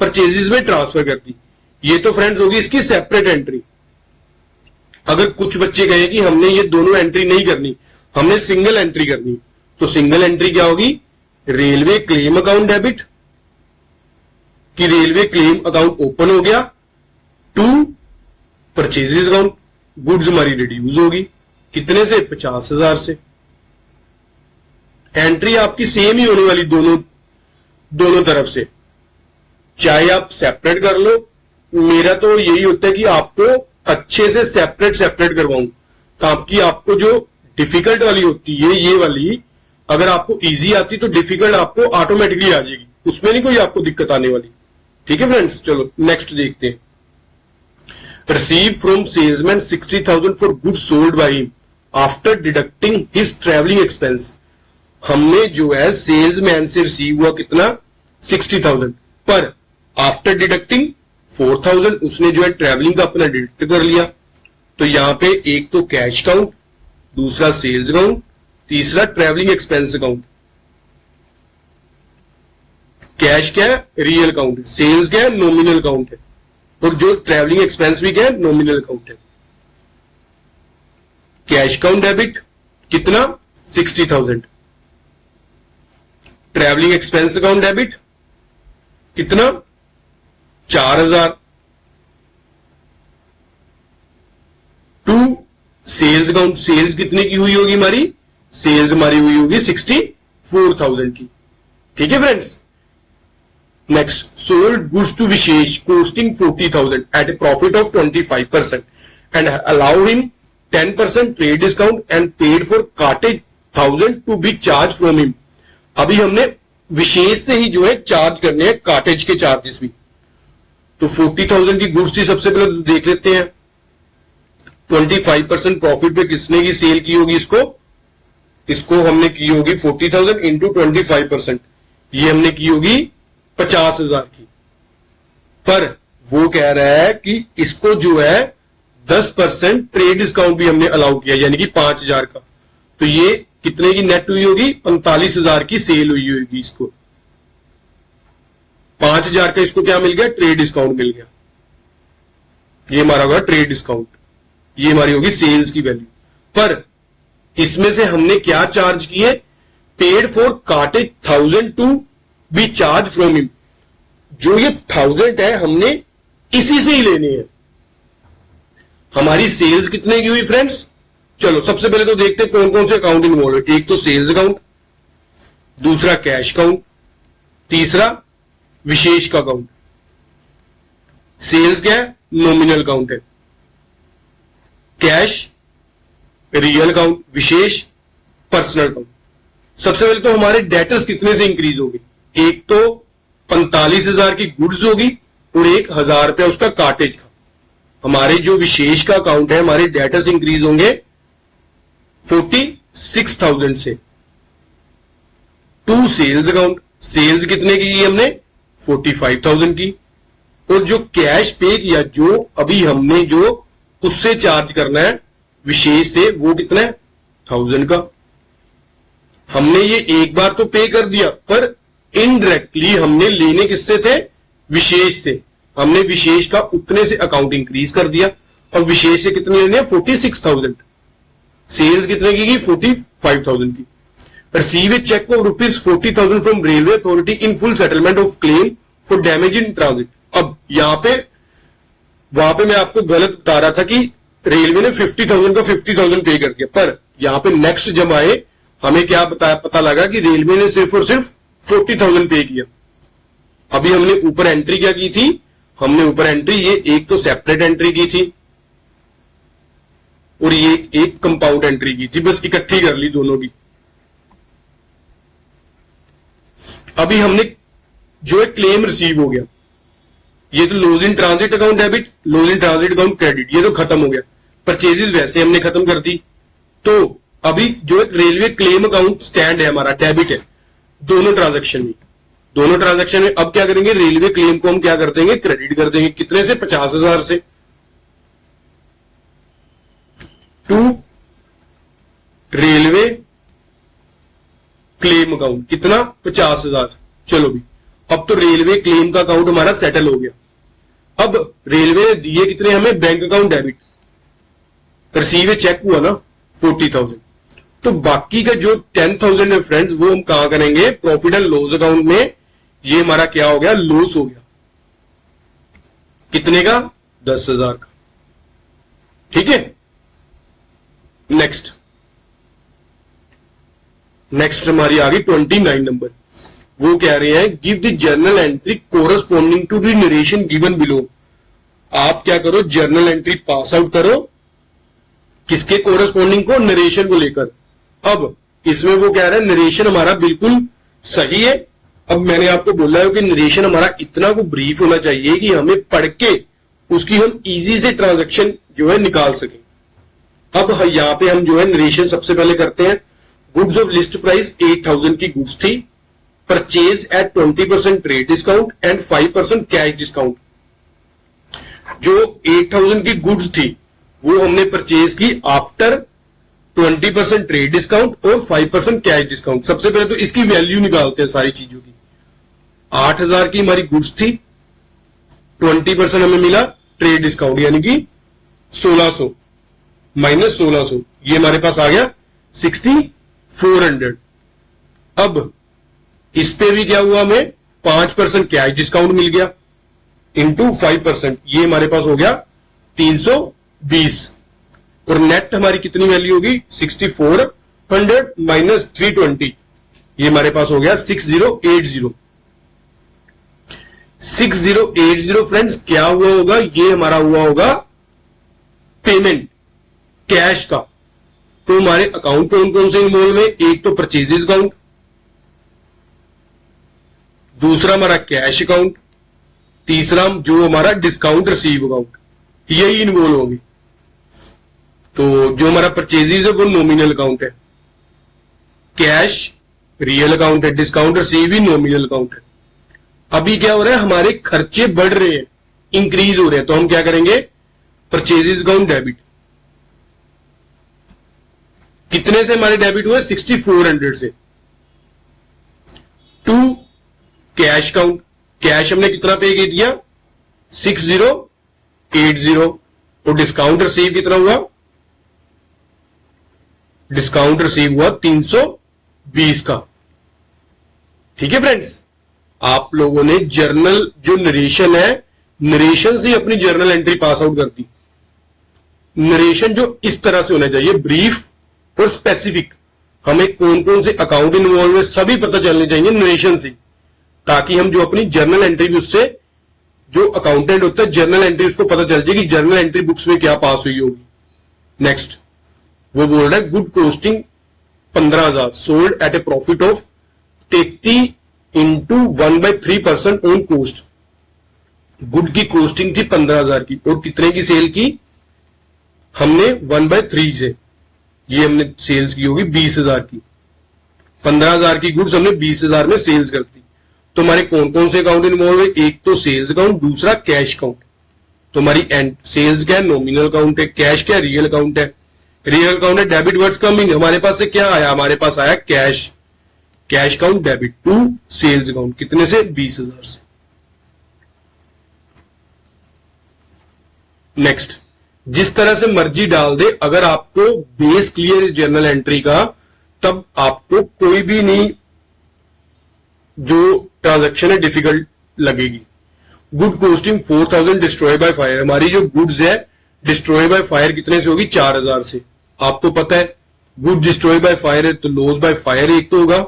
A: परचेजेस में ट्रांसफर कर दी। ये तो फ्रेंड्स होगी इसकी सेपरेट एंट्री। अगर कुछ बच्चे कहें कि हमने ये दोनों एंट्री नहीं करनी, हमने सिंगल एंट्री करनी, तो सिंगल एंट्री क्या होगी? रेलवे क्लेम अकाउंट डेबिट, कि रेलवे क्लेम अकाउंट ओपन हो गया। टू परचेजेस अकाउंट, गुड्स हमारी रिड्यूस होगी कितने से? 50,000 से। एंट्री आपकी सेम ही होने वाली दोनों तरफ से, चाहे आप सेपरेट कर लो। मेरा तो यही होता है कि आपको अच्छे से सेपरेट करवाऊं, ताकि आपको जो डिफिकल्ट वाली होती है ये वाली, अगर आपको इजी आती तो डिफिकल्ट आपको ऑटोमेटिकली आ जाएगी, उसमें नहीं कोई आपको दिक्कत आने वाली। ठीक है फ्रेंड्स, चलो नेक्स्ट देखते हैं। Receive from salesman 60,000 for goods sold by him after deducting his travelling expense. हमने जो है सेल्समैन से रिसीव हुआ कितना? 60,000, पर आफ्टर डिडक्टिंग 4,000 उसने जो है ट्रेवलिंग का अपना डिडक्ट कर लिया। तो यहां पे एक तो कैश अकाउंट, दूसरा सेल्स अकाउंट, तीसरा ट्रेवलिंग एक्सपेंस अकाउंट। कैश क्या है? रियल अकाउंट है। सेल्स क्या है? नॉमिनल अकाउंट है। और जो ट्रेवलिंग एक्सपेंस भी क्या है? नॉमिनल अकाउंट है। कैश अकाउंट डेबिट कितना? 60,000। ट्रेवलिंग एक्सपेंस अकाउंट डेबिट कितना? 4,000। टू सेल्स अकाउंट, सेल्स कितने की हुई होगी हमारी? सेल्स हमारी हुई होगी 64,000 की। ठीक है friends. Next, sold goods to Vishesh costing 40,000 at a profit of 25% and allow him 10% trade discount and paid for cartage 1,000 to be charge from him. अभी हमने विशेष से ही जो है चार्ज करने हैं कार्टेज के चार्जेस भी। तो 40,000 की गुड्स थी, सबसे पहले तो देख लेते हैं 25% प्रॉफिट पे किसने की सेल की होगी? इसको हमने की होगी 40,000 इंटू 25%, ये हमने की होगी 50,000 की। पर वो कह रहा है कि इसको जो है 10% ट्रेड डिस्काउंट भी हमने अलाउ किया, यानी कि 5,000 का। तो ये कितने की नेट हुई होगी? 45,000 की सेल हुई होगी इसको। 5,000 का इसको क्या मिल गया, ट्रेड डिस्काउंट मिल गया। ये हमारा होगा ट्रेड डिस्काउंट, ये हमारी होगी सेल्स की वैल्यू। पर इसमें से हमने क्या चार्ज किए, paid for cartage 1000 to be charge from him. जो ये 1000 है हमने इसी से ही लेने हैं। हमारी सेल्स कितने की हुई फ्रेंड्स, चलो सबसे पहले तो देखते हैं कौन कौन से अकाउंट इन्वॉल्व है। एक तो सेल्स अकाउंट, दूसरा कैश अकाउंट, तीसरा विशेष का अकाउंट। सेल्स क्या है, नॉमिनल अकाउंट है, कैश रियल अकाउंट, विशेष पर्सनल अकाउंट। सबसे पहले तो हमारे डेटर्स कितने से इंक्रीज होगी, एक तो 45,000 की गुड्स होगी और 1,000 रुपया उसका कार्टेज का। हमारे जो विशेष का अकाउंट है, हमारे डेटर्स इंक्रीज होंगे 46,000 से। टू सेल्स अकाउंट, सेल्स कितने की हमने 45,000 की, और जो कैश पे किया, जो अभी हमने जो उससे चार्ज करना है विशेष से, वो कितना है 1000 का। हमने ये एक बार तो पे कर दिया, पर इनडायरेक्टली हमने लेने किससे थे, विशेष से। हमने विशेष का उतने से अकाउंट इंक्रीज कर दिया, और विशेष से कितने लेने हैं 46,000। सेल्स कितने की 45,000 की। Receive a cheque of ₹40,000 from railway authority in full settlement of claim for damage in transit. अब यहां पे वहां पे मैं आपको गलत बता रहा था कि रेलवे ने 50,000 का 50,000 पे कर दिया, पर यहां पे नेक्स्ट जब आए हमें क्या पता लगा कि रेलवे ने सिर्फ और सिर्फ 40,000 पे किया। अभी हमने ऊपर एंट्री क्या की थी, हमने ऊपर एंट्री ये एक तो सेपरेट एंट्री की थी और ये एक कंपाउंड एंट्री की थी, बस इकट्ठी कर ली दोनों की। अभी हमने जो है क्लेम रिसीव हो गया, ये तो loss in transit account debit, loss in transit account credit, ये तो खत्म हो गया। परचेजेस वैसे हमने खत्म कर दी। तो अभी जो एक रेलवे क्लेम अकाउंट स्टैंड है हमारा, डेबिट है दोनों ट्रांजैक्शन में। दोनों ट्रांजैक्शन में अब क्या करेंगे, रेलवे क्लेम को हम क्या कर देंगे, क्रेडिट कर देंगे। कितने से, 50,000 से। टू रेलवे क्लेम अकाउंट कितना, 50,000। चलो भी, अब तो रेलवे क्लेम का अकाउंट हमारा सेटल हो गया। अब रेलवे ने दिए कितने हमें, bank account debit, receive cheque हुआ ना 40,000। तो बाकी का जो 10,000 है फ्रेंड्स, वो हम कहां करेंगे, प्रॉफिट एंड लॉस अकाउंट में। ये हमारा क्या हो गया, लॉस हो गया। कितने का, 10,000 का। ठीक है, नेक्स्ट हमारी आ गई 29 नंबर। वो कह रहे हैं give the journal entry corresponding to the narration given below. आप क्या करो, जर्नल एंट्री पास आउट करो, किसके कोरस्पॉन्डिंग को, नरेशन को लेकर। अब इसमें वो कह रहा है नरेशन हमारा बिल्कुल सही है। अब मैंने आपको बोला है कि नरेशन हमारा इतना को ब्रीफ होना चाहिए कि हमें पढ़ के उसकी हम इजी से ट्रांजैक्शन जो है निकाल सकें। अब यहां पे हम जो है नरेशन सबसे पहले करते हैं। गुड्स ऑफ लिस्ट प्राइस 8,000 की गुड्स थी, purchase at 20% trade discount and 5% cash discount. जो 8,000 की गुड्स थी वो हमने परचेज की आफ्टर 20% ट्रेड डिस्काउंट और 5% कैश डिस्काउंट। सबसे पहले तो इसकी वैल्यू निकालते हैं सारी चीजों की। 8,000 की हमारी गुड्स थी, 20% हमें मिला ट्रेड डिस्काउंट, यानी कि 1,600 माइनस 1,600, ये हमारे पास आ गया 6,400। अब इस पे भी क्या हुआ, हमें 5% कैश डिस्काउंट मिल गया इंटू 5%, ये हमारे पास हो गया 320। और नेट हमारी कितनी वैल्यू होगी, 6,400 माइनस 320, ये हमारे पास हो गया 6,080। 6,080 फ्रेंड्स क्या हुआ होगा, ये हमारा हुआ होगा पेमेंट कैश का। तो हमारे अकाउंट कौन कौन से इन्वॉल्व है, एक तो परचेजेस अकाउंट, दूसरा हमारा कैश अकाउंट, तीसरा जो हमारा डिस्काउंट रिसीव अकाउंट, यही इन्वॉल्व होंगे। तो जो हमारा परचेजेस है वो नॉमिनल अकाउंट है, कैश रियल अकाउंट है, डिस्काउंट रिसीव भी नॉमिनल अकाउंट है। अभी क्या हो रहा है, हमारे खर्चे बढ़ रहे हैं, इंक्रीज हो रहे हैं, तो हम क्या करेंगे, परचेजेस अकाउंट डेबिट। कितने से हमारे डेबिट हुए, 6,400 से। टू कैश अकाउंट, कैश हमने कितना पे किया 6080 और डिस्काउंट रिसीव कितना हुआ, डिस्काउंट रिसीव हुआ 320 का। ठीक है फ्रेंड्स, आप लोगों ने जर्नल जो नरेशन है, नरेशन से अपनी जर्नल एंट्री पास आउट कर दी। नरेशन जो इस तरह से होना चाहिए, ब्रीफ और स्पेसिफिक, हमें कौन कौन से अकाउंट इन्वॉल्व है सभी पता चलने चाहिए नरेशन से, ताकि हम जो अपनी जर्नल एंट्री भी उससे, जो अकाउंटेंट होता है जर्नल एंट्री, उसको पता चल जाए कि जर्नल एंट्री बुक्स में क्या पास हुई होगी। नेक्स्ट वो बोल रहा है good costing 15,000 sold at a profit of 33 into 1/3% on cost. Good की कोस्टिंग थी 15,000 की और कितने की सेल की हमने 1/3 से, ये हमने सेल्स की होगी 20,000 की। 15,000 की गुड्स हमने 20,000 में सेल्स कर दी। तो हमारे कौन कौन से अकाउंट इन्वॉल्व है, एक तो सेल्स अकाउंट, दूसरा कैश अकाउंट। तो हमारी सेल्स क्या है, नॉमिनल अकाउंट है, कैश क्या है, रियल अकाउंट है। रियल अकाउंट है डेबिट वर्ड्स कमिंग, हमारे पास से क्या आया, हमारे पास आया cash, cash account debit to sales account, कितने से 20,000 से। नेक्स्ट, जिस तरह से मर्जी डाल दे, अगर आपको बेस क्लियर है जर्नल एंट्री का, तब आपको कोई भी नहीं जो ट्रांजैक्शन है डिफिकल्ट लगेगी। Good costing 4,000 destroy by fire, हमारी जो गुड्स है डिस्ट्रॉय बाय फायर कितने से होगी 4,000 से। आपको पता है गुड डिस्ट्रॉय बाय फायर है तो लॉस बाय फायर एक तो होगा,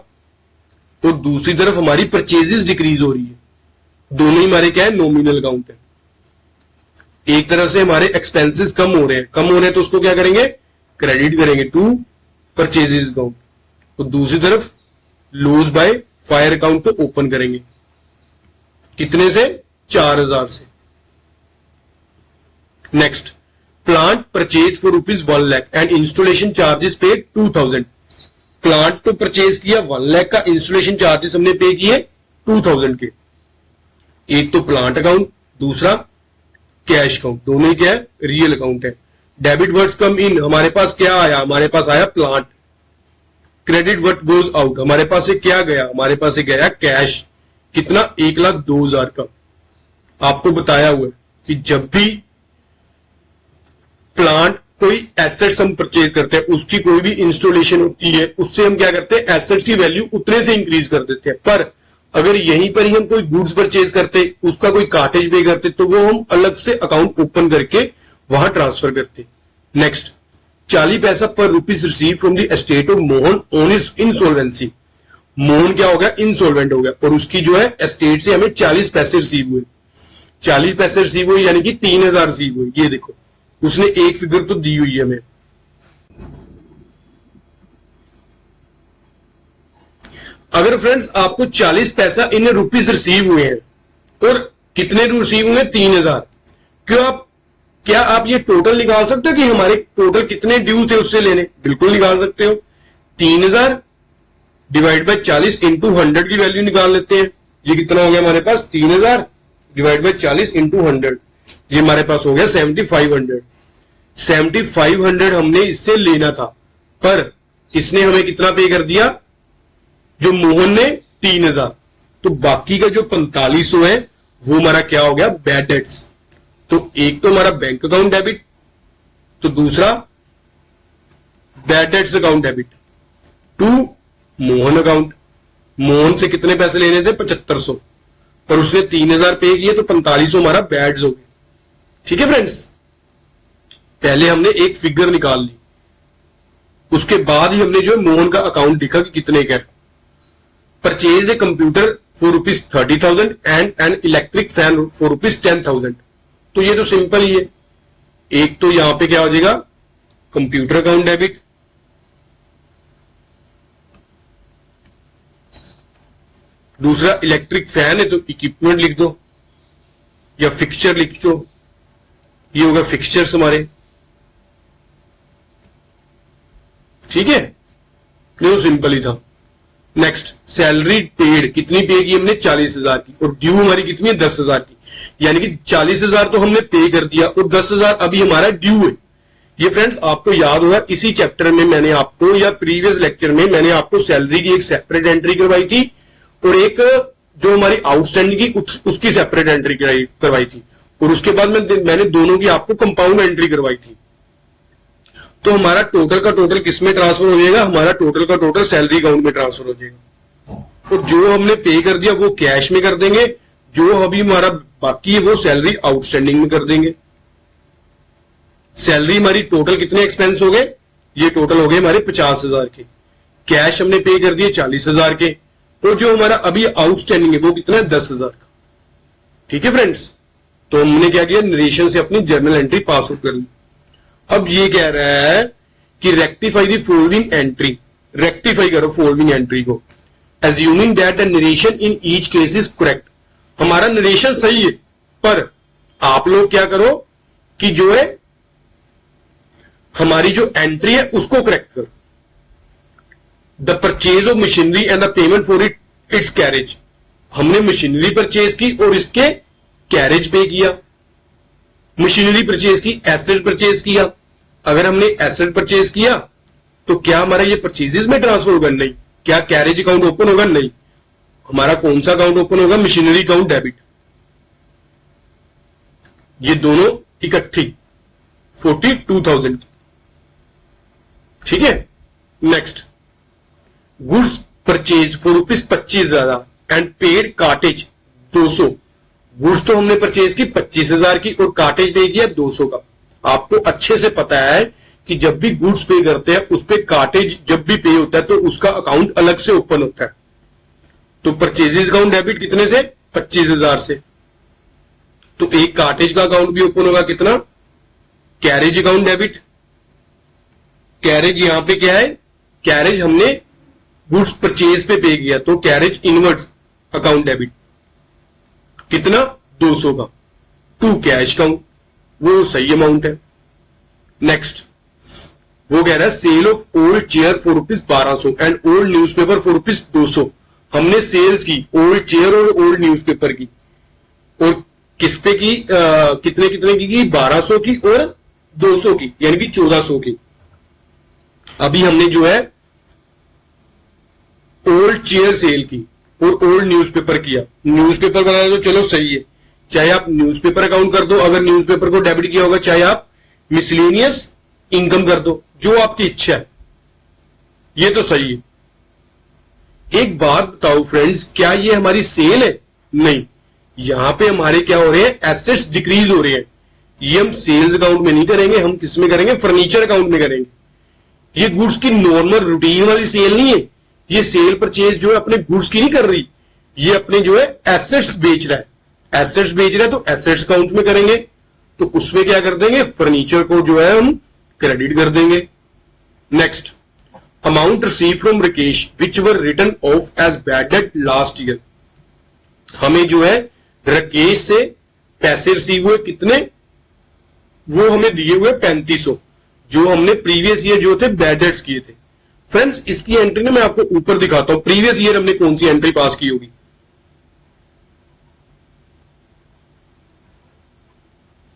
A: और दूसरी तरफ हमारी परचेजेस डिक्रीज हो रही है। दोनों ही हमारे क्या है, नॉमिनल अकाउंट है। एक तरफ से हमारे एक्सपेंसेस कम हो रहे हैं तो उसको क्या करेंगे, क्रेडिट करेंगे टू परचेजेस अकाउंट, और दूसरी तरफ लॉस बाय फायर अकाउंट को ओपन करेंगे, कितने से 4,000 से। Next, plant purchase for ₹1 lakh and installation charges paid 2,000। Plant तो परचेज किया 1 लाख का, इंस्टॉलेशन चार्जेस हमने पे किए 2,000 के। एक तो प्लांट अकाउंट, दूसरा कैश अकाउंट, दोनों ही क्या है, रियल अकाउंट है। डेबिट वर्ड्स कम इन, हमारे पास क्या आया, हमारे पास आया plant. Credit word goes out, हमारे पास से क्या गया, हमारे पास से गया कैश, कितना 1,02,000 का। आपको बताया हुआ है कि जब भी प्लांट कोई एसेट्स हम परचेज करते हैं, उसकी कोई भी इंस्टॉलेशन होती है, उससे हम क्या करते हैं, एसेट्स की वैल्यू उतने से इंक्रीज कर देते हैं। पर अगर यहीं पर ही हम कोई गुड्स परचेज करते, उसका कोई कार्टेज पे करते, तो वो हम अलग से अकाउंट ओपन करके वहां ट्रांसफर करते। नेक्स्ट, 40 पैसा पर rupees receive from the estate of Mohan on his insolvency. Mohan क्या हो गया, इंसॉल्वेंट हो गया, और उसकी जो है एस्टेट से हमें 40 पैसे रिसीव हुए। 40 पैसे रिसीव हुए यानी कि 3,000 रिसीव हुए। ये देखो, उसने एक फिगर तो दी हुई है हमें। अगर फ्रेंड्स आपको 40 पैसा इन रुपीज रिसीव हुए हैं और कितने रिसीव हुए 3,000, क्या आप ये टोटल निकाल सकते हो कि हमारे टोटल कितने ड्यू थे उससे लेने? बिल्कुल निकाल सकते हो। 3,000 डिवाइड बाय 40 इंटू 100 की वैल्यू निकाल लेते हैं। ये कितना हो गया हमारे पास, 3,000 डिवाइड बाय 40 इंटू 100, ये हमारे पास हो गया 7,500। 7,500 हमने इससे लेना था, पर इसने हमें कितना पे कर दिया, जो मोहन ने 3,000, तो बाकी का जो 4,500 है वो हमारा क्या हो गया, बैड डेट्स। तो एक तो हमारा बैंक अकाउंट डेबिट, तो दूसरा bad debts account debit to Mohan account. Mohan से कितने पैसे लेने थे, 7,500, पर उसने 3,000 पे किए तो 4,500 हमारा बैड्स हो गए। ठीक है फ्रेंड्स, पहले हमने एक फिगर निकाल ली, उसके बाद ही हमने जो मोहन का अकाउंट लिखा कि कितने का है। Purchase a computer for ₹30,000 and an electric fan for ₹10,000। तो ये तो सिंपल ही है। एक तो यहां पे क्या हो जाएगा, कंप्यूटर अकाउंट डेबिट, दूसरा इलेक्ट्रिक फैन है तो इक्विपमेंट लिख दो या फिक्सचर लिख दो, ये होगा फिक्सचर्स हमारे। ठीक है, ये तो सिंपल ही था। नेक्स्ट, सैलरी पेड, कितनी पे की हमने, 40,000 की, और ड्यू हमारी कितनी है, 10,000 की। यानी कि 40,000 तो हमने पे कर दिया और 10,000 अभी हमारा ड्यू है। ये फ्रेंड्स आपको याद होगा, इसी चैप्टर में मैंने आपको, या प्रीवियस लेक्चर में मैंने आपको सैलरी की एक सेपरेट एंट्री करवाई थी और एक जो हमारी आउटस्टैंडिंग की उसकी सेपरेट एंट्री करवाई थी, और उसके बाद मैंने दोनों की आपको कंपाउंड एंट्री करवाई थी। तो हमारा टोटल का टोटल किस में ट्रांसफर हो जाएगा? हमारा टोटल का टोटल सैलरी अकाउंट में ट्रांसफर हो जाएगा, और जो हमने पे कर दिया वो कैश में कर देंगे, जो अभी हमारा बाकी है वो सैलरी आउटस्टैंडिंग में कर देंगे। सैलरी हमारी टोटल कितने एक्सपेंस हो गए? ये टोटल हो गए हमारे 50,000 के। कैश हमने पे कर दिए 40,000 के, और जो हमारा अभी आउटस्टैंडिंग है वो कितना है? 10,000 का। ठीक है फ्रेंड्स, तो हमने क्या किया? नरेशन से अपनी जर्नल एंट्री पास आउट कर ली। अब ये कह रहा है कि rectify the following entry, rectify करो फॉलोइंग एंट्री को, assuming that the narration in each case is correct. हमारा नरेशन सही है, पर आप लोग क्या करो कि जो है हमारी जो एंट्री है उसको करेक्ट करो। The purchase of machinery and the payment for its carriage, हमने मशीनरी परचेज की और इसके कैरेज पे किया। मशीनरी परचेज की, एसेट परचेज किया। अगर हमने एसेट परचेज किया तो क्या हमारा ये परचेजेस में ट्रांसफर होगा? नहीं। क्या कैरेज अकाउंट ओपन होगा? नहीं। हमारा कौन सा अकाउंट ओपन होगा? Machinery account debit. ये दोनों इकट्ठी 42,000 की। ठीक है, next, goods purchase for ₹25,000 and paid cartage 200। Goods तो हमने परचेज की 25,000 की और कार्टेज पे किया 200 का। आपको अच्छे से पता है कि जब भी गुड्स पे करते हैं उस पे कार्टेज जब भी पे होता है तो उसका अकाउंट अलग से ओपन होता है। तो परचेजेस अकाउंट डेबिट कितने से? 25,000 से। तो एक कार्टेज का अकाउंट भी ओपन होगा कितना? Carriage account debit. कैरेज यहां पे क्या है? कैरेज हमने गुड्स परचेज पे किया तो कैरेज इनवर्ड्स अकाउंट डेबिट कितना? 200 का। टू कैश काउंट, वो सही अमाउंट है। नेक्स्ट, वो कह रहा है sale of old chair for ₹1200 and old newspaper for ₹200। हमने सेल्स की ओल्ड चेयर और ओल्ड न्यूज़पेपर की, और किस पे की? कितने कितने की? 1200 की और 200 की, यानी कि 1400 की। अभी हमने जो है ओल्ड चेयर सेल की और ओल्ड न्यूज़पेपर किया। न्यूज़पेपर बनाया तो चलो सही है, चाहे आप न्यूज़पेपर अकाउंट कर दो अगर न्यूज़पेपर को डेबिट किया होगा, चाहे आप मिसलेनियस इनकम कर दो, जो आपकी इच्छा है। ये तो सही है। एक बात बताओ फ्रेंड्स, क्या ये हमारी सेल है? नहीं, यहां पे हमारे क्या हो रहे हैं? एसेट्स डिक्रीज हो रहे हैं। ये हम सेल्स अकाउंट में नहीं करेंगे, हम किस में करेंगे? फर्नीचर अकाउंट में करेंगे। ये गुड्स की नॉर्मल रूटीन वाली सेल नहीं है। ये सेल परचेज जो है अपने गुड्स की नहीं कर रही, ये अपने जो है एसेट्स बेच रहा है। एसेट्स बेच रहा है तो एसेट्स अकाउंट में करेंगे, तो उसमें क्या कर देंगे? फर्नीचर को जो है हम क्रेडिट कर देंगे। Next, amount receive from Rakesh which were return off as bad debt last year. हमें जो है राकेश से पैसे रिसीव हुए कितने? वो हमें दिए हुए 3500, जो हमने प्रीवियस ईयर जो थे बैड डेट्स किए थे। फ्रेंड्स, इसकी एंट्री ना मैं आपको ऊपर दिखाता हूं, प्रीवियस ईयर हमने कौन सी एंट्री पास की होगी।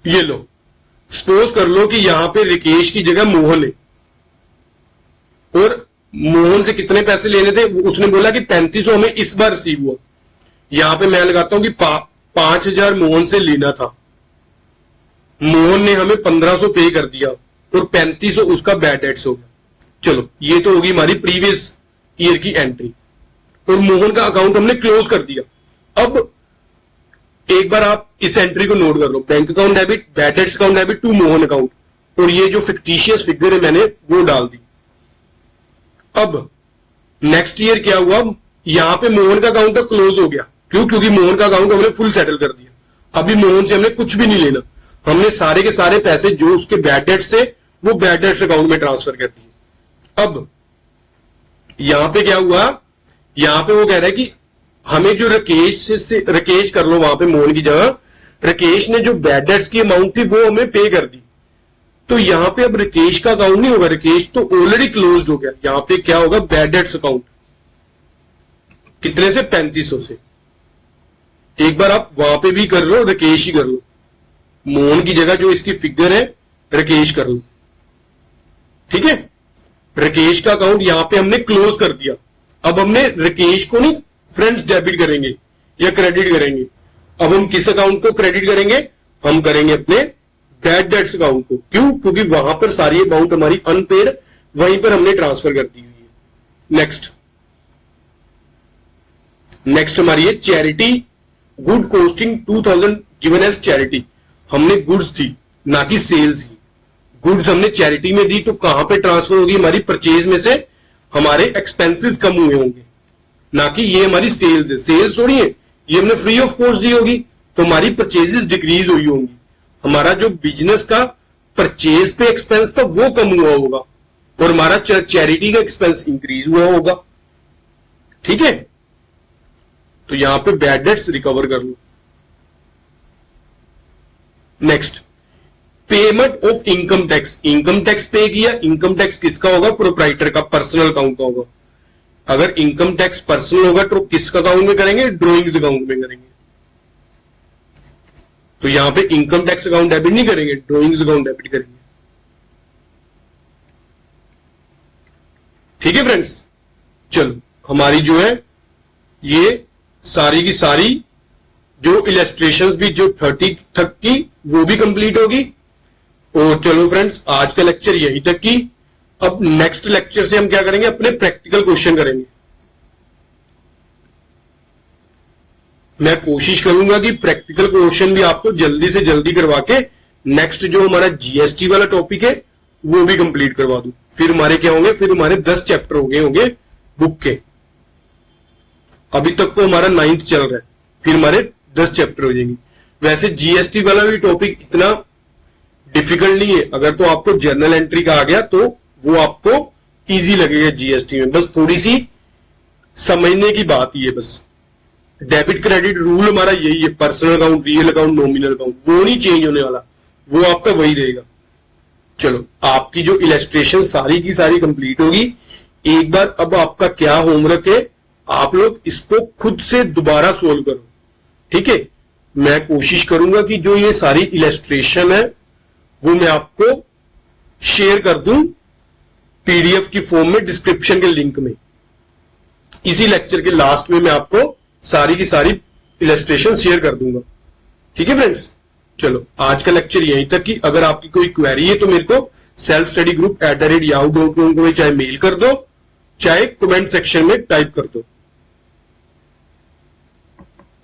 A: ये लो, सपोज कर लो कि यहां पे राकेश की जगह मोहन है, और मोहन से कितने पैसे लेने थे? उसने बोला कि 3500 हमें इस बार रिसीव हुआ। यहां पे मैं लगाता हूं कि 5,000 मोहन से लेना था, मोहन ने हमें 1500 पे कर दिया और 3500 उसका बैड डेट्स हो गया। चलो, ये तो होगी हमारी प्रीवियस ईयर की एंट्री, और मोहन का अकाउंट हमने क्लोज कर दिया। अब एक बार आप इस एंट्री को नोट कर लो, bank account debit, bad debts account debit to Mohan account, और ये जो फिक्टिशियस फिगर है मैंने वो डाल दी। अब नेक्स्ट ईयर क्या हुआ? यहां पे मोहन का अकाउंट तो क्लोज हो गया। क्यों? क्योंकि मोहन का अकाउंट हमने फुल सेटल कर दिया। अभी मोहन से हमने कुछ भी नहीं लेना, हमने सारे के सारे पैसे जो उसके बैड डेट्स से वो बैड डेट्स अकाउंट में ट्रांसफर कर दिए। अब यहां पे क्या हुआ? यहां पे वो कह रहा है कि हमें जो राकेश कर लो वहां पे मोहन की जगह, राकेश ने जो बैड डेट्स की अमाउंट थी वो हमें पे कर दी। तो यहां पे अब राकेश का अकाउंट नहीं होगा, राकेश तो ऑलरेडी क्लोज्ड हो गया। यहां पे क्या होगा? बैड डेट्स अकाउंट कितने से? 3500 से। एक बार आप वहां पे भी कर लो, राकेश ही कर लो, मोहन की जगह जो इसकी फिगर है राकेश कर लो। ठीक है, राकेश का अकाउंट यहां पे हमने क्लोज कर दिया। अब हमने राकेश को नहीं फ्रेंड्स डेबिट करेंगे, या क्रेडिट करेंगे। अब हम किस अकाउंट को क्रेडिट करेंगे? हम करेंगे अपने बैड डेट्स अकाउंट को। क्यों? क्योंकि वहां पर सारी अमाउंट हमारी अनपेड वहीं पर हमने ट्रांसफर कर दी हुई है। नेक्स्ट हमारी है charity good costing 2000 given as charity. हमने गुड्स दी, ना कि सेल्स ही। गुड्स हमने चैरिटी में दी तो कहां पे ट्रांसफर होगी? हमारी परचेज में से हमारे एक्सपेंसेस कम हुए होंगे, ना कि ये हमारी सेल्स है। सेल्स थोड़ी है, ये हमने फ्री ऑफ कॉस्ट दी होगी तो हमारी परचेजेस डिक्रीज हुई होंगी। हमारा जो बिजनेस का परचेज पे एक्सपेंस था वो कम हुआ होगा और हमारा चैरिटी का एक्सपेंस इंक्रीज हुआ होगा। ठीक है, तो यहां पे बैड डेट्स रिकवर कर लो। Next, payment of income tax. Income tax pay किया। इनकम टैक्स किसका होगा? प्रोप्राइटर का, पर्सनल अकाउंट का होगा। अगर इनकम टैक्स पर्सनल होगा तो किस अकाउंट में करेंगे? ड्रॉइंग्स अकाउंट में करेंगे। तो यहां पे इनकम टैक्स अकाउंट डेबिट नहीं करेंगे, ड्रॉइंग्स अकाउंट डेबिट करेंगे। ठीक है फ्रेंड्स, चलो हमारी जो है ये सारी की सारी जो इलस्ट्रेशंस भी जो 30 तक की वो भी कंप्लीट होगी। और चलो फ्रेंड्स, आज का लेक्चर यहीं तक की। अब नेक्स्ट लेक्चर से हम क्या करेंगे? अपने प्रैक्टिकल क्वेश्चन करेंगे। मैं कोशिश करूंगा कि प्रैक्टिकल क्वेश्चन भी आपको जल्दी से जल्दी करवा के नेक्स्ट जो हमारा जीएसटी वाला टॉपिक है वो भी कंप्लीट करवा दूं। फिर हमारे क्या होंगे? फिर हमारे 10 चैप्टर हो गए होंगे बुक के। अभी तक तो हमारा 9th चल रहा है, फिर हमारे 10 चैप्टर हो जाएंगे। वैसे जीएसटी वाला भी टॉपिक इतना डिफिकल्ट नहीं है। अगर तो आपको जर्नल एंट्री का आ गया तो वो आपको इजी लगेगा जीएसटी में। बस थोड़ी सी समझने की बात ही है। बस डेबिट क्रेडिट रूल हमारा यही है, personal account, real account, nominal account, वो नहीं चेंज होने वाला, वो आपका वही रहेगा। चलो, आपकी जो इलस्ट्रेशन सारी की सारी कंप्लीट होगी। एक बार अब आपका क्या होमवर्क है, आप लोग इसको खुद से दोबारा सोल्व करो। ठीक है, मैं कोशिश करूंगा कि जो ये सारी इलस्ट्रेशन है वो मैं आपको शेयर कर दूं पीडीएफ की फॉर्म में, डिस्क्रिप्शन के लिंक में। इसी लेक्चर के लास्ट में मैं आपको सारी की सारी इलस्ट्रेशन शेयर कर दूंगा। ठीक है फ्रेंड्स, चलो आज का लेक्चर यहीं तक की। अगर आपकी कोई क्वेरी है तो मेरे को सेल्फ स्टडी ग्रुप @yahoo.com को चाहे मेल कर दो, चाहे कमेंट सेक्शन में टाइप कर दो।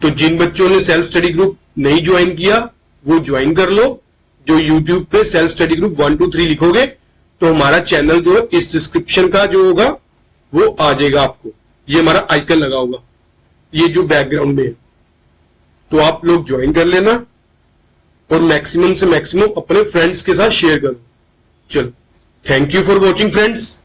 A: तो जिन बच्चों ने सेल्फ स्टडी ग्रुप नहीं ज्वाइन किया वो ज्वाइन कर लो। जो यूट्यूब पे सेल्फ स्टडी ग्रुप 1 2 3 लिखोगे तो हमारा चैनल जो है इस डिस्क्रिप्शन का जो होगा वो आ जाएगा आपको। ये हमारा आइकन लगा होगा, ये जो बैकग्राउंड में है, तो आप लोग ज्वाइन कर लेना और मैक्सिमम से मैक्सिमम अपने फ्रेंड्स के साथ शेयर करो। चलो, thank you for watching friends.